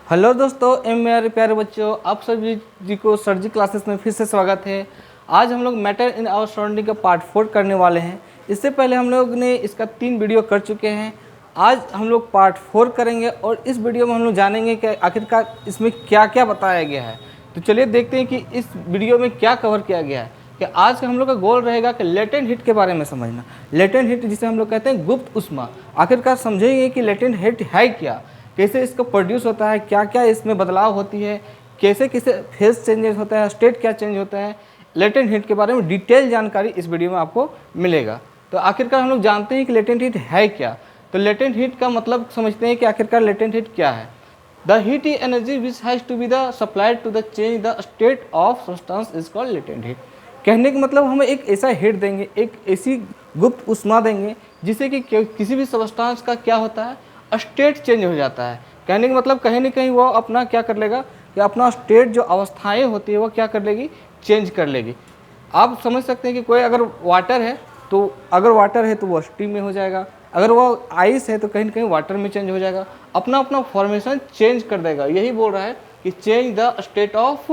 Hello दोस्तों, मेरे प्यारे बच्चों, आप सभी जी को सर जी क्लासेस में फिर से स्वागत है। आज हम लोग मैटर इन आवर सराउंडिंग का पार्ट 4 करने वाले हैं। इससे पहले हम लोग ने इसका 3 वीडियो कर चुके हैं। आज हम लोग पार्ट 4 करेंगे और इस वीडियो में हम लोग जानेंगे कि आखिरकार इसमें क्या क्या बताया गया है। तो चलिए देखते हैं कि इस वीडियो में क्या कवर किया गया है। कि आज का हम लोग का गोल रहेगा कि लेटेंट हीट के बारे में समझना। लेटेंट हीट जिसे हम लोग कहते हैं गुप्त ऊष्मा, आखिरकार समझेंगे कि लेटेंट हीट है क्या, कैसे इसका प्रोड्यूस होता है, क्या क्या इसमें बदलाव होती है, कैसे कैसे फेज चेंजेस होता है, स्टेट क्या चेंज होता है। लेटेंट हीट के बारे में डिटेल जानकारी इस वीडियो में आपको मिलेगा। तो आखिरकार हम लोग जानते हैं कि लेटेंट हीट है क्या। तो लेटेंट हीट का मतलब समझते हैं कि आखिरकार लेटेंट हीट क्या है। The heat energy which has to be the supplied to the change the state of substance is called latent heat. कहने का मतलब हमें एक ऐसा हीट देंगे, एक ऐसी गुप्त ऊष्मा देंगे जिससे कि किसी भी सब्सटेंस का क्या होता है, स्टेट चेंज हो जाता है। कहने का मतलब कहीं ना कहीं वो अपना क्या कर लेगा कि अपना स्टेट जो अवस्थाएं होती है वो क्या कर लेगी, चेंज कर लेगी। आप समझ सकते हैं कि कोई अगर वाटर है तो वो स्टीम में हो जाएगा, अगर वो आइस है तो कहीं ना कहीं वाटर में चेंज हो जाएगा, अपना अपना फॉर्मेशन चेंज कर देगा। यही बोल रहा है कि change the state of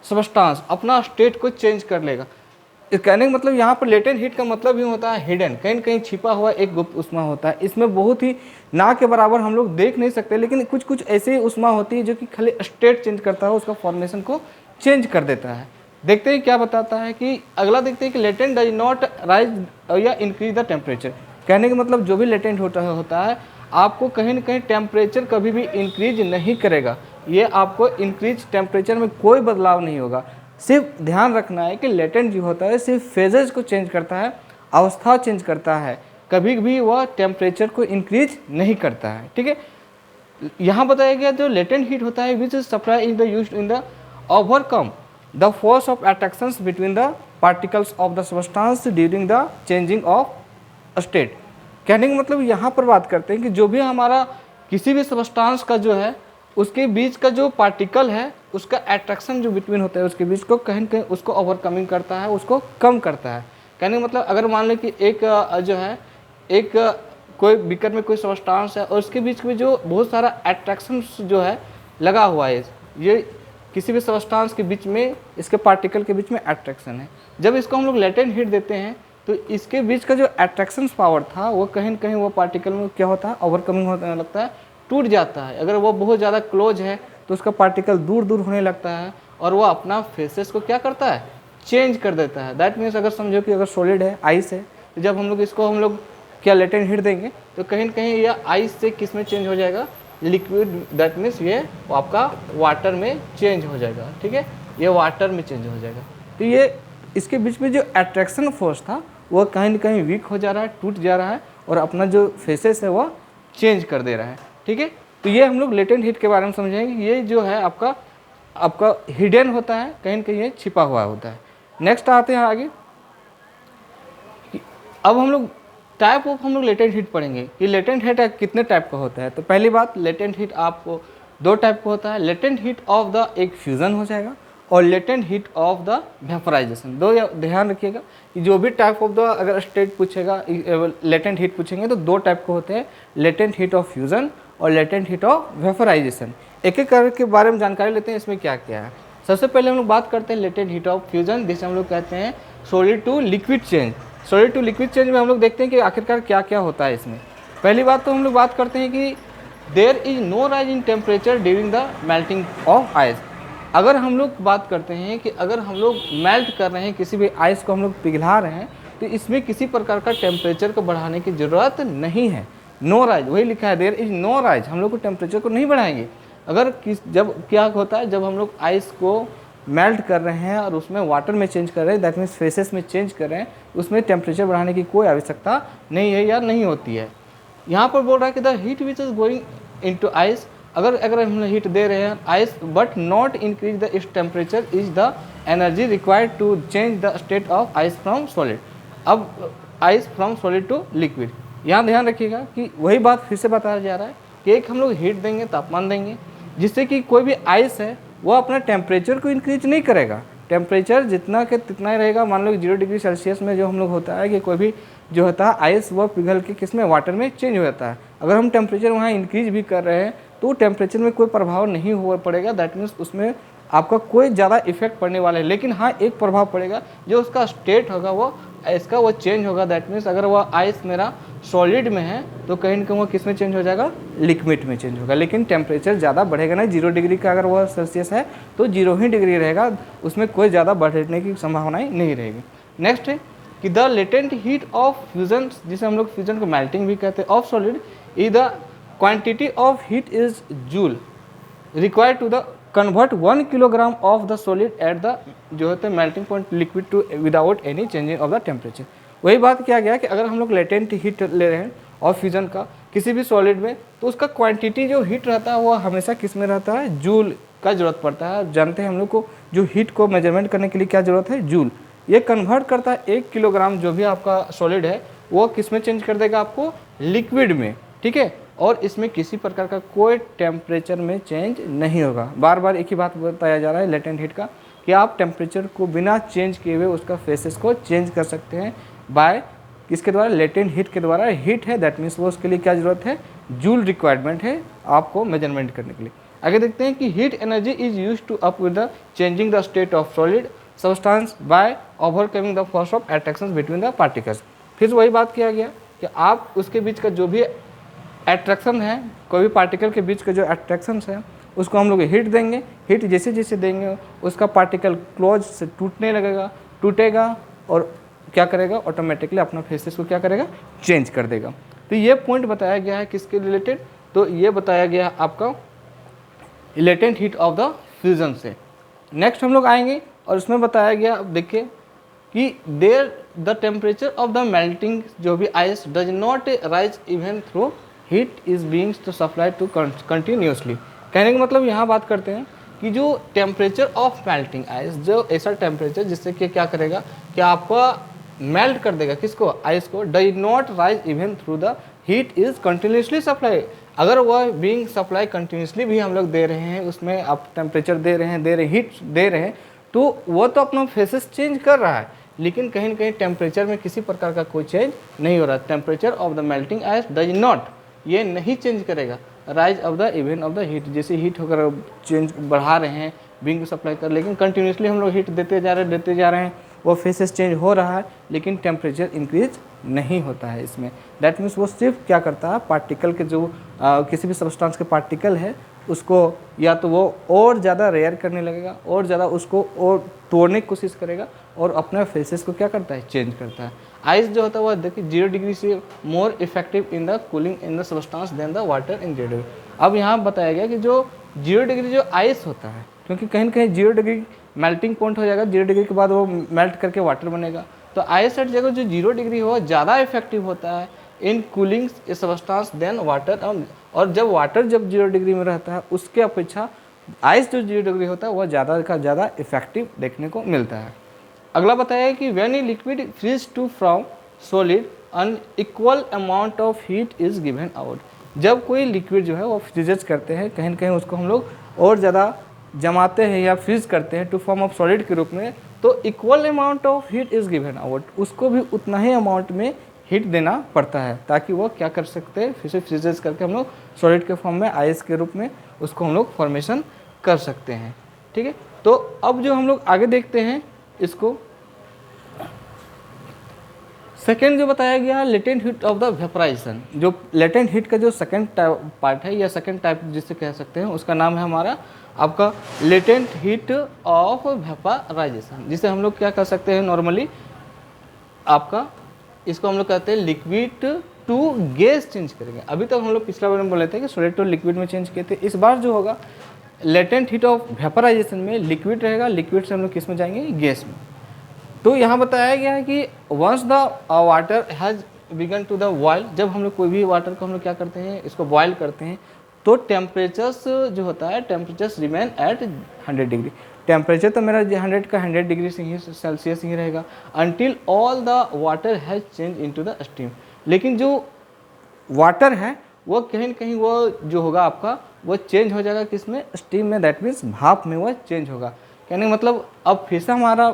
substance, अपना स्टेट को चेंज कर लेगा। इस कहने का मतलब यहाँ पर लेटेंट हीट का मतलब ही होता है हिडन, कहीं न कहीं छिपा हुआ एक गुप्त ऊष्मा होता है। इसमें बहुत ही ना के बराबर हम लोग देख नहीं सकते, लेकिन कुछ कुछ ऐसी ऊष्मा होती है जो कि खाली स्टेट चेंज करता है, उसका फॉर्मेशन को चेंज कर देता है। देखते हैं क्या बताता है कि अगला देखते हैं कि लेटेंट डज नॉट राइज या इंक्रीज द टेम्परेचर। कहने का मतलब जो भी लेटेंट होता है आपको कहीं ना कहीं टेम्परेचर कभी भी इंक्रीज नहीं करेगा। ये आपको इंक्रीज टेम्परेचर में कोई बदलाव नहीं होगा। सिर्फ ध्यान रखना है कि लेटेंट जो होता है सिर्फ फेजेस को चेंज करता है, अवस्था चेंज करता है, कभी भी वह टेम्परेचर को इंक्रीज नहीं करता है। ठीक है, यहाँ बताया गया जो लेटेंट हीट होता है which is supply in the used in the overcome the force of attractions between the particles of the substance during the changing of state. कहने का मतलब यहाँ पर बात करते हैं कि जो भी हमारा किसी भी सब्सटेंस का जो है उसके बीच का जो पार्टिकल है उसका अट्रैक्शन जो बिटवीन होता है उसके बीच को कहीं कहीं उसको ओवरकमिंग करता है, उसको कम करता है। कहने का मतलब अगर मान लें कि एक जो है एक कोई बीकर में कोई सब्सटेंस है और उसके बीच में जो बहुत सारा अट्रैक्शन जो है लगा हुआ है, ये किसी भी सब्सटेंस के बीच में इसके पार्टिकल के बीच में अट्रैक्शन है। जब इसको हम लोग लेटेंट हीट देते हैं तो इसके बीच का जो अट्रैक्शन पावर था वो कहीं न कहीं वो पार्टिकल में क्या होता है, ओवरकमिंग होने लगता है, टूट जाता है। अगर वो बहुत ज़्यादा क्लोज है तो उसका पार्टिकल दूर दूर होने लगता है और वो अपना फेसेस को क्या करता है, चेंज कर देता है। दैट मीन्स अगर समझो कि अगर सॉलिड है, आइस है, तो जब हम लोग क्या लेटेंट हीट देंगे तो कहीं ना कहीं यह आइस से किस में चेंज हो जाएगा, लिक्विड। दैट मीन्स ये आपका वाटर में चेंज हो जाएगा। ठीक है, ये वाटर में चेंज हो जाएगा। तो ये इसके बीच में जो अट्रैक्शन फोर्स था वो कहीं ना कहीं वीक हो जा रहा है, टूट जा रहा है और अपना जो फेसेस है वो चेंज कर दे रहा है। ठीक है, तो ये हम लोग लेटेंट हीट के बारे में समझेंगे। ये जो है आपका हिडन होता है, कहीं ना कहीं ये छिपा हुआ होता है। नेक्स्ट आते हैं आगे। अब हम लोग टाइप ऑफ हम लोग लेटेंट हीट पढ़ेंगे कि लेटेंट हीट कितने टाइप का होता है। तो पहली बात, लेटेंट हीट आपको 2 टाइप का होता है। लेटेंट हीट ऑफ द एक फ्यूज़न हो जाएगा और latent heat of the vaporisation. दो ध्यान रखिएगा कि जो भी टाइप ऑफ द अगर स्टेट पूछेगा, लेटेंट हीट पूछेंगे तो 2 टाइप के होते हैं, लेटेंट हीट ऑफ फ्यूज़न और लेटेंट हीट ऑफ वेपराइजेशन। एक एक करके बारे में जानकारी लेते हैं इसमें क्या क्या है। सबसे पहले हम लोग बात करते हैं लेटेंट हीट ऑफ फ्यूज़न, जिसे हम लोग कहते हैं solid to liquid change. Solid to liquid change में हम लोग देखते हैं कि आखिरकार क्या क्या होता है इसमें। पहली बात तो हम लोग बात करते हैं कि there is no rise in temperature during the melting of ice. अगर हम लोग बात करते हैं कि अगर हम लोग मेल्ट कर रहे हैं, किसी भी आइस को हम लोग पिघला रहे हैं, तो इसमें किसी प्रकार का टेम्परेचर को बढ़ाने की ज़रूरत नहीं है। नो राइज, वही लिखा है, देयर इज नो राइज। हम लोग को टेम्परेचर को नहीं बढ़ाएंगे। अगर जब क्या होता है, जब हम लोग आइस को मेल्ट कर रहे हैं और उसमें वाटर में चेंज कर रहे हैं, दैट मीन्स फेसेस में चेंज कर रहे हैं, उसमें टेम्परेचर बढ़ाने की कोई आवश्यकता नहीं है या नहीं होती है। यहाँ पर बोल रहा है कि the heat which is going into ice, अगर हम हीट दे रहे हैं ice but not increase the its temperature is the energy required to change the state of ice from solid. अब ice from solid to liquid, यहाँ ध्यान रखिएगा कि वही बात फिर से बताया जा रहा है कि एक हम लोग हीट देंगे, तापमान देंगे, जिससे कि कोई भी आइस है वो अपना टेम्परेचर को इंक्रीज नहीं करेगा। टेम्परेचर जितना के तितना ही रहेगा। मान लो 0 डिग्री सेल्सियस में जो हम लोग होता है कि कोई भी जो होता है आइस वो पिघल के किस में, वाटर में चेंज हो जाता है। अगर हम टेम्परेचर वहाँ इंक्रीज भी कर रहे हैं तो टेम्परेचर में कोई प्रभाव नहीं हुआ पड़ेगा, दैट मीन्स उसमें आपका कोई ज़्यादा इफेक्ट पड़ने वाला है। लेकिन हाँ, एक प्रभाव पड़ेगा, जो उसका स्टेट होगा वो इसका वो चेंज होगा। दैट मीन्स अगर वह आइस मेरा सॉलिड में है तो कहीं ना कहीं वो किस में चेंज हो जाएगा, लिक्विड में चेंज होगा। लेकिन टेम्परेचर ज़्यादा बढ़ेगा नहीं, 0 डिग्री का अगर वह सेल्सियस है तो 0 ही डिग्री रहेगा, उसमें कोई ज़्यादा बढ़ने की संभावनाएँ नहीं रहेगी। नेक्स्ट है कि the latent heat of fusion, जिसे हम लोग फ्यूजन को मेल्टिंग भी कहते हैं, of solid is the quantity of heat is joule required to the convert 1 kilogram of the solid at the जो होते हैं melting point liquid to without any changing of the temperature. वही बात किया गया कि अगर हम लोग लेटेंट हीट ले रहे हैं ऑफ फ्यूजन का किसी भी सॉलिड में, तो उसका क्वांटिटी जो हीट रहता है वो हमेशा किस में रहता है, जूल का जरूरत पड़ता है। जानते हैं हम लोग को जो हीट को मेजरमेंट करने के लिए क्या जरूरत है, जूल। ये कन्वर्ट करता है 1 किलोग्राम जो भी आपका सॉलिड है वो किस में चेंज कर देगा, आपको लिक्विड में, ठीक है। और इसमें किसी प्रकार का कोई टेम्परेचर में चेंज नहीं होगा। बार बार एक ही बात बताया जा रहा है लेटेंट हीट का कि आप टेम्परेचर को बिना चेंज किए हुए उसका फेसेस को चेंज कर सकते हैं बाय किसके द्वारा, लेटेंट हीट के द्वारा। हीट है दैट मीन्स वो उसके लिए क्या जरूरत है, जूल रिक्वायरमेंट है आपको मेजरमेंट करने के लिए। आगे देखते हैं कि heat energy is use to up with the changing the state of solid substance by overcoming the force of attraction between the particles. फिर वही बात किया गया कि आप उसके बीच का जो भी अट्रैक्शन है, कोई भी पार्टिकल के बीच का जो अट्रैक्शन है उसको हम लोग हीट देंगे। हीट जैसे जैसे देंगे उसका पार्टिकल क्लोज से टूटने लगेगा, टूटेगा और क्या करेगा, ऑटोमेटिकली अपना फेसेस को क्या करेगा, चेंज कर देगा। तो ये पॉइंट बताया गया है किसके रिलेटेड, तो ये बताया गया है आपका latent heat of the fusion से। नेक्स्ट हम लोग आएंगे और उसमें बताया गया, अब देखिए कि there the temperature of the melting जो भी ice does not rise even through heat is being to supply to continuously. कहने का मतलब यहाँ बात करते हैं कि जो टेम्परेचर ऑफ मेल्टिंग आइस, जो ऐसा टेम्परेचर जिससे कि क्या करेगा कि आपका मेल्ट कर देगा किसको, आइस को, does not rise even through the heat is continuously supply. अगर वह बीइंग सप्लाई कंटिन्यूसली भी हम लोग दे रहे हैं, उसमें आप टेम्परेचर दे रहे हैं हीट दे रहे हैं, तो वो तो अपना फेसेस चेंज कर रहा है, लेकिन कहीं ना कहीं टेम्परेचर में किसी प्रकार का कोई चेंज नहीं हो रहा। Temperature of the melting ice does not, ये नहीं चेंज करेगा rise of the even of the heat. जैसे हीट होकर चेंज बढ़ा रहे हैं बीइंग सप्लाई कर, लेकिन कंटिन्यूसली हम लोग हीट देते जा रहे हैं, वो फेसेस चेंज हो रहा है लेकिन टेम्परेचर इंक्रीज नहीं होता है इसमें। दैट मीन्स वो सिर्फ क्या करता है, पार्टिकल के जो किसी भी सब्सटेंस के पार्टिकल है उसको या तो वो और ज़्यादा रेयर करने लगेगा, और ज़्यादा उसको और तोड़ने की कोशिश करेगा और अपने फेसेस को क्या करता है, चेंज करता है। आइस जो होता है वह देखिए 0 डिग्री से more effective in the cooling in the substance than the water in 0 degree. अब यहाँ बताया गया कि जो 0 डिग्री जो आइस होता है, क्योंकि कहीं ना कहीं 0 डिग्री मेल्टिंग पॉइंट हो जाएगा, 0 डिग्री के बाद वो मेल्ट करके वाटर बनेगा, तो आइस हट जगह जो 0 डिग्री हो ज़्यादा इफेक्टिव होता है in cooling substance than water. और जब वाटर जब 0 डिग्री में रहता है उसके अपेक्षा आइस जो 0 डिग्री होता है वह ज़्यादा का ज़्यादा इफेक्टिव देखने को मिलता है। अगला बताया है कि when a liquid freeze to from solid an equal amount of heat is given out. जब कोई लिक्विड जो है वो फ्रीजेज करते हैं, कहीं ना कहीं उसको हम लोग और ज़्यादा जमाते हैं या फ्रीज करते हैं टू फॉर्म ऑफ सॉलिड के रूप में, तो equal amount of heat is given out, उसको भी उतना ही अमाउंट में हीट देना पड़ता है ताकि वो क्या कर सकते हैं, फिर से फ्रीजेज करके हम लोग सॉलिड के फॉर्म में आइस के रूप में उसको हम लोग फॉर्मेशन कर सकते हैं। ठीक है, तो अब जो हम लोग आगे देखते हैं इसको सेकेंड जो बताया गया latent heat of the vaporization. जो लेटेंट हीट का जो सेकेंड पार्ट है या सेकेंड टाइप जिसे कह सकते हैं उसका नाम है हमारा आपका लेटेंट हीट ऑफ वेपराइजेशन, जिसे हम लोग क्या कर सकते हैं नॉर्मली आपका इसको हम लोग कहते हैं लिक्विड टू गैस चेंज करेंगे। अभी तक हम लोग पिछला बार में बोले थे कि सॉलिड टू लिक्विड में चेंज किए थे, इस बार जो होगा लेटेंट हीट ऑफ वेपराइजेशन में लिक्विड रहेगा, लिक्विड से हम लोग किस में जाएंगे, गैस में। तो यहाँ बताया गया है कि once the water has begun to the boil, जब हम लोग कोई भी वाटर को हम लोग क्या करते हैं, इसको बॉयल करते हैं, तो टेम्परेचर्स जो होता है temperatures remain at 100 degree. Temperature तो मेरा 100 का 100 डिग्री से ही सेल्सियस ही रहेगा until all the water has change into the steam. लेकिन जो वाटर है वो कहीं न कहीं वो जो होगा आपका वो चेंज हो जाएगा किस में, स्टीम में, दैट मीन्स भाप में वो चेंज होगा। कहने का मतलब अब फिर से हमारा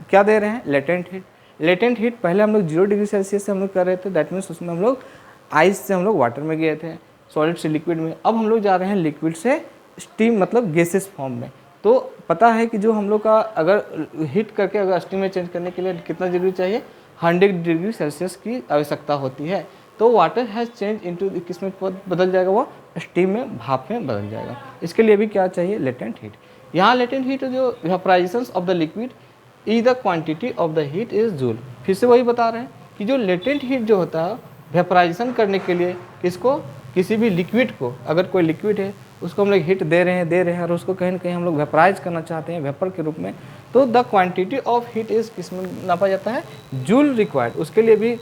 क्या दे रहे हैं, लेटेंट हीट। लेटेंट हीट पहले हम लोग 0 डिग्री सेल्सियस से हम लोग कर रहे थे, दैट मीन्स उसमें हम लोग आइस से हम लोग वाटर में गए थे, सॉलिड से लिक्विड में। अब हम लोग जा रहे हैं लिक्विड से स्टीम मतलब गैसेस फॉर्म में। तो पता है कि जो हम लोग का अगर हीट करके अगर स्टीम में चेंज करने के लिए कितना डिग्री चाहिए, 100 डिग्री सेल्सियस की आवश्यकता होती है। तो वाटर हैज़ चेंज इनटू किस में बदल जाएगा, वो स्टीम में, भाप में बदल जाएगा। इसके लिए भी क्या चाहिए, लेटेंट हीट। यहाँ लेटेंट हीट जो vaporisation of the liquid is the quantity of the heat is joule. फिर से वही बता रहे हैं कि जो लेटेंट हीट जो होता है वेपोराइजेशन करने के लिए किसको, किसी भी लिक्विड को, अगर कोई लिक्विड है उसको हम लोग हीट दे रहे हैं और उसको कहीं ना कहीं हम लोग वेपोराइज करना चाहते हैं वेपर के रूप में, तो the quantity of heat is किस में नापा जाता है, जूल रिक्वायर्ड। उसके लिए भी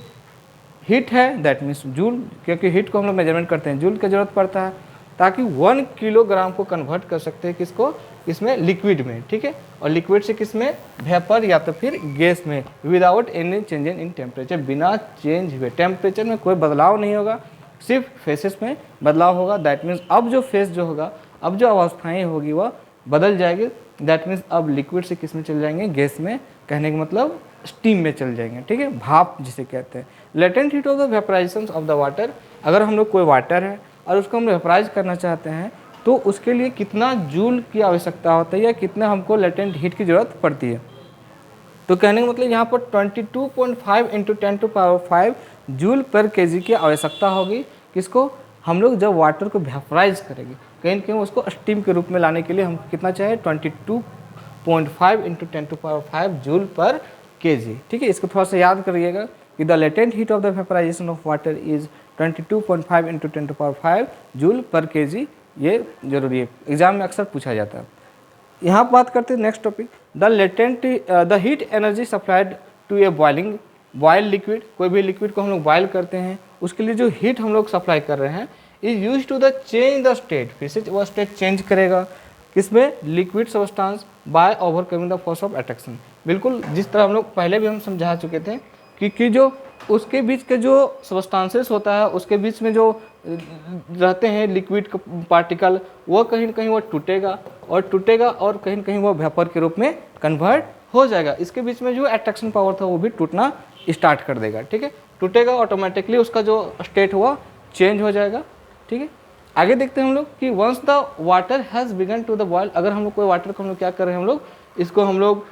हीट है, दैट मीन्स जूल, क्योंकि हीट को हम लोग मेजरमेंट करते हैं, जूल की जरूरत पड़ता है ताकि 1 किलोग्राम को कन्वर्ट कर सकते हैं किसको, इसमें लिक्विड में, ठीक है। और लिक्विड से किस में, वेपर या तो फिर गैस में, without any change in temperature, बिना चेंज हुए, टेम्परेचर में कोई बदलाव नहीं होगा, सिर्फ फेसेस में बदलाव होगा। दैट मीन्स अब जो फेस जो होगा, अब जो अवस्थाएं होगी वह बदल जाएगी। दैट मीन्स अब लिक्विड से किस में चल जाएंगे, गैस में, कहने का मतलब स्टीम में चल जाएंगे, ठीक है, भाप जिसे कहते हैं। Latent heat of the vaporisation of the water, अगर हम लोग कोई वाटर है और उसको हम वेपोराइज करना चाहते हैं तो उसके लिए कितना जूल की आवश्यकता होता है या कितना हमको लेटेंट हीट की ज़रूरत पड़ती है। तो कहने का मतलब यहाँ पर 22.5 × 10⁵ जूल पर केजी की आवश्यकता होगी। किसको, हम लोग जब वाटर को वेपोराइज करेंगे, कहीं ना कहीं उसको स्टीम के रूप में लाने के लिए हम कितना चाहिए, 22.5 × 10⁵ जूल पर केजी, ठीक है। इसको थोड़ा सा याद करिएगा कि the latent heat of the vaporisation of water is 22.5 × 10⁵ joule पर केजी। ये जरूरी है, एग्जाम में अक्सर पूछा जाता है। यहाँ बात करते हैं next topic, the heat energy supplied to a boil liquid. कोई भी लिक्विड को हम लोग बॉयल करते हैं, उसके लिए जो हीट हम लोग सप्लाई कर रहे हैं is use to the change the state, फिर से वह स्टेट चेंज करेगा किसमें, liquid substance by overcoming the force of attraction. बिल्कुल जिस तरह हम लोग पहले भी हम समझा चुके थे कि जो उसके बीच के जो सब्सटेंसेस होता है, उसके बीच में जो रहते हैं लिक्विड पार्टिकल, वो कहीं ना कहीं वो टूटेगा और कहीं ना कहीं वो वेपर के रूप में कन्वर्ट हो जाएगा। इसके बीच में जो अट्रैक्शन पावर था वो भी टूटना स्टार्ट कर देगा, ठीक है, टूटेगा, ऑटोमेटिकली उसका जो स्टेट हुआ चेंज हो जाएगा, ठीक है। आगे देखते हैं हम लोग कि once the water has begun to the boil, अगर हम लोग कोई वाटर को हम लोग क्या कर रहे हैं, हम लोग इसको हम लोग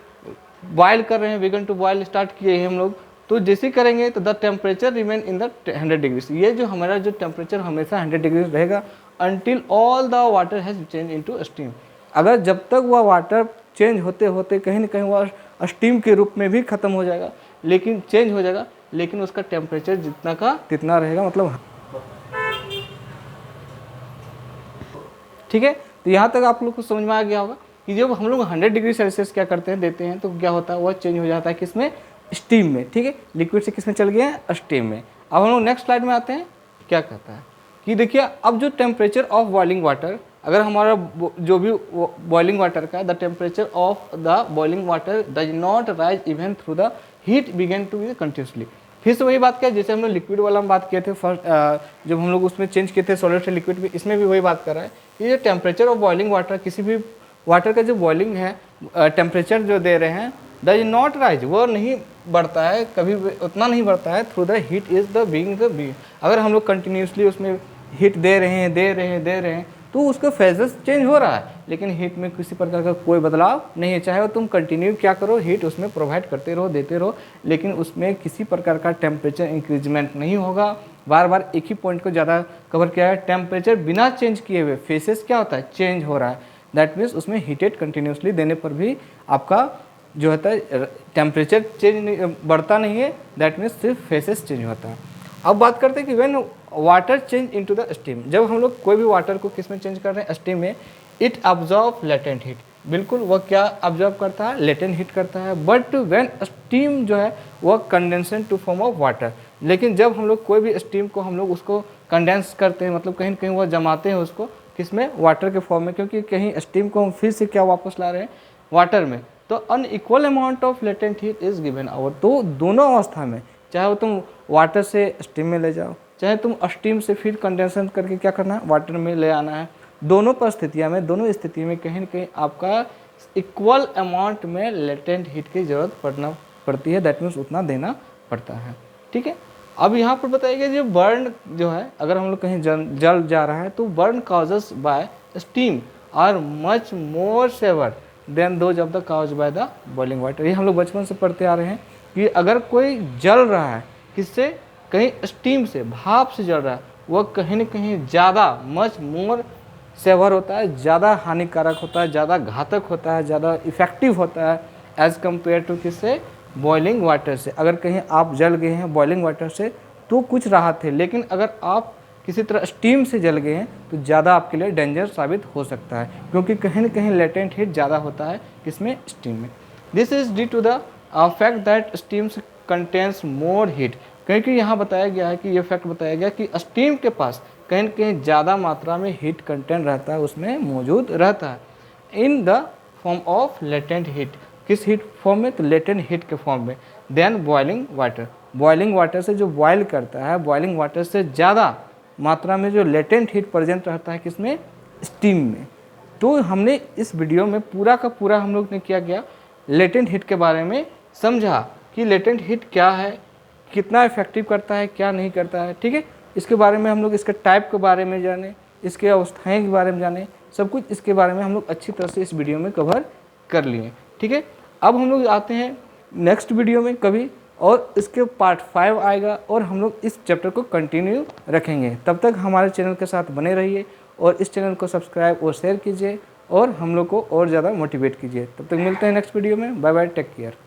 बॉयल कर रहे हैं, बिगन टू बॉयल स्टार्ट किए हैं हम लोग, तो जैसे करेंगे तो the temperature remain in the 100 degree. ये जो हमारा जो टेम्परेचर हमेशा 100 डिग्री रहेगा until all the water has change into steam. अगर जब तक वह वाटर चेंज होते होते कहीं ना कहीं वह स्टीम के रूप में भी ख़त्म हो जाएगा, लेकिन चेंज हो जाएगा, लेकिन उसका टेम्परेचर जितना का तितना रहेगा, मतलब, ठीक है। तो यहाँ तक आप लोग को समझ में आ गया होगा कि जब हम लोग 100 डिग्री सेल्सियस क्या करते हैं, देते हैं, तो क्या होता है, वह चेंज हो जाता है किसमें, स्टीम में, ठीक है। लिक्विड से किसमें चल गया है, स्टीम में। अब हम लोग नेक्स्ट स्लाइड में आते हैं, क्या कहता है कि देखिए अब जो टेम्परेचर ऑफ बॉइलिंग वाटर, अगर हमारा जो भी बॉइलिंग वाटर का the temperature of the boiling water does not rise even through the heat began to be continuously. फिर से वही बात किया जैसे हम लोग लिक्विड वाला हम बात किए थे फर्स्ट, जब हम लोग उसमें चेंज किए थे सॉलिड से लिक्विड में, इसमें भी वही बात कर रहा है। ये टेम्परेचर ऑफ बॉइलिंग वाटर, किसी भी वाटर का जो बॉइलिंग है टेम्परेचर जो दे रहे हैं, डज नॉट राइज, वो नहीं बढ़ता है, कभी उतना नहीं बढ़ता है, through the heat is the being the be. अगर हम लोग कंटिन्यूसली उसमें हीट दे रहे हैं तो उसका फेजेस चेंज हो रहा है, लेकिन हीट में किसी प्रकार का कोई बदलाव नहीं है। चाहे वो तुम कंटिन्यू क्या करो, हीट उसमें प्रोवाइड करते रहो, देते रहो, लेकिन उसमें किसी प्रकार का टेम्परेचर इंक्रीजमेंट नहीं होगा। बार बार एक ही पॉइंट को ज़्यादा कवर किया है, टेम्परेचर बिना चेंज किए हुए फेसेस क्या होता है, चेंज हो रहा है। दैट मीन्स उसमें हीटेड कंटिन्यूसली देने पर भी आपका जो होता है टेम्परेचर चेंज बढ़ता नहीं है, दैट मीन्स सिर्फ फेसेस चेंज होता है। अब बात करते हैं कि when water change into the steam, जब हम लोग कोई भी वाटर को किस में चेंज कर रहे हैं, स्टीम में, इट अब्जॉर्ब लेटेंट हीट। बिल्कुल वह क्या अब्जॉर्ब करता है, लेटेंट हीट करता है। बट व्हेन स्टीम जो है वह condenses to form of water, लेकिन जब हम लोग कोई भी स्टीम को हम लोग उसको कंडेंस करते हैं, मतलब कहीं ना कहीं वह जमाते हैं उसको किसमें, वाटर के फॉर्म में, क्योंकि कहीं स्टीम को हम फिर से क्या वापस ला रहे हैं, वाटर में, तो unequal amount of latent heat is given our. तो दोनों अवस्था में, चाहे वो तुम वाटर से स्टीम में ले जाओ, चाहे तुम स्टीम से फिर कंडेंसन करके क्या करना है, वाटर में ले आना है, दोनों परिस्थितियों में, दोनों स्थिति में कहीं ना कहीं आपका इक्वल अमाउंट में लेटेंट हीट की ज़रूरत पड़ती है, दैट मीन्स उतना देना पड़ता है, ठीक है। अब यहाँ पर बताया गया जो बर्न जो है, अगर हम लोग कहीं जल जा रहा है तो burn causes by steam are much more severe than those of the cause by the boiling water. ये हम लोग बचपन से पढ़ते आ रहे हैं कि अगर कोई जल रहा है किससे, कहीं स्टीम से, भाप से जल रहा है, वह कहीं न कहीं ज़्यादा मच मोर सेवर होता है, ज़्यादा हानिकारक होता है, ज़्यादा घातक होता है, ज़्यादा इफ़ेक्टिव होता है एज़ कम्पेयर टू किससे, बॉइलिंग वाटर से। अगर कहीं आप जल गए हैं बॉइलिंग वाटर से तो कुछ राहत है, लेकिन अगर आप किसी तरह स्टीम से जल गए हैं तो ज़्यादा आपके लिए डेंजर साबित हो सकता है, क्योंकि कहीं न कहीं लेटेंट हीट ज़्यादा होता है किसमें, स्टीम में। This is due to the fact that steams contains more heat, क्योंकि यहाँ बताया गया है कि ये फैक्ट बताया गया कि स्टीम के पास कहीं न कहीं ज़्यादा मात्रा में हीट कंटेंट रहता है, उसमें मौजूद रहता है in the form of latent heat. किस हीट फॉर्म में, तो लेटेंट हीट के फॉर्म में। Then boiling water, boiling water से जो बॉयल करता है, बॉइलिंग वाटर से ज़्यादा मात्रा में जो लेटेंट हीट प्रेजेंट रहता है किसमें, स्टीम में। तो हमने इस वीडियो में पूरा का पूरा हम लोग ने क्या किया, लेटेंट हीट के बारे में समझा कि लेटेंट हीट क्या है, कितना इफेक्टिव करता है, क्या नहीं करता है, ठीक है। इसके बारे में हम लोग इसके टाइप के बारे में जाने, इसके अवस्थाएं के बारे में जाने, सब कुछ इसके बारे में हम लोग अच्छी तरह से इस वीडियो में कवर कर लिए, ठीक है। अब हम लोग आते हैं नेक्स्ट वीडियो में कभी, और इसके पार्ट 5 आएगा और हम लोग इस चैप्टर को कंटिन्यू रखेंगे। तब तक हमारे चैनल के साथ बने रहिए और इस चैनल को सब्सक्राइब और शेयर कीजिए और हम लोग को और ज़्यादा मोटिवेट कीजिए। तब तक मिलते हैं नेक्स्ट वीडियो में। Bye bye, take care.